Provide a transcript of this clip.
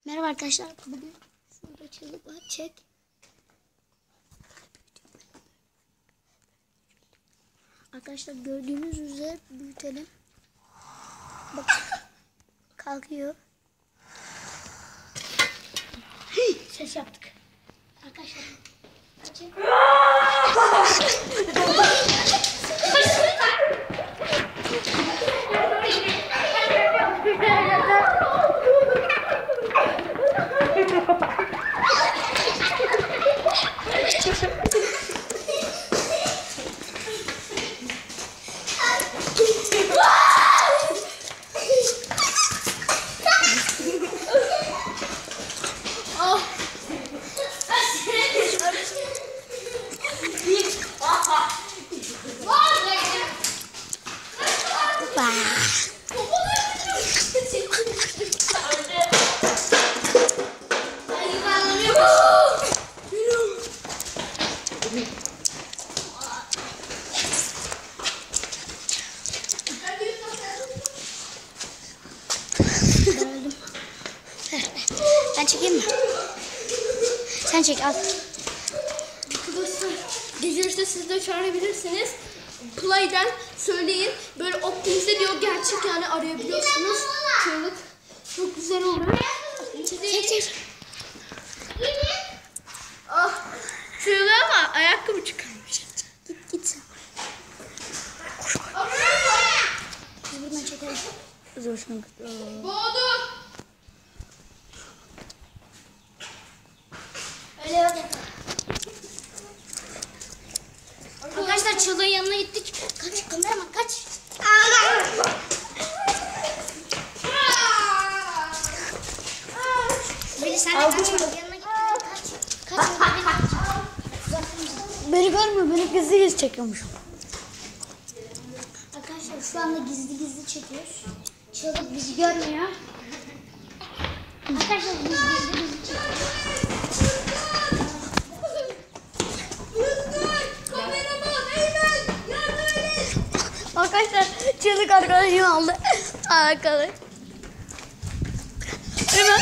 Merhaba arkadaşlar. Bugün şurada çığlık var. Çek. Arkadaşlar gördüğünüz üzere büyütelim. Bak. Kalkıyor. Ses yaptık. Arkadaşlar. Çek. Ben çekeyim mi? Sen çek, al. Arkadaşlar gece işte siz de çağırabilirsiniz. Play'den söyleyin. Böyle optimize diyor, gerçek yani arayabiliyorsunuz. Çığlık çok güzel oluyor. Çek. Ah, çığlığı ama ayakkabı çıkarmış. Git sen. Biz buradan çekelim. Zor şunu. Boğdu. Öyle yok. Arkadaşlar çığlığın yanına gittik. Kaç kameraman kaç. Beni sen de kaç. Yanına git. Kaç. Beni görmüyor. Beni gizli çekiyormuşum. Arkadaşlar şu anda gizli çekiyoruz. Çığlık bizi görmüyor. Arkadaşlar biz gizli çekiyoruz. Arkadaşlar çığlık arkadaşım aldı. Arkadaş. Hemen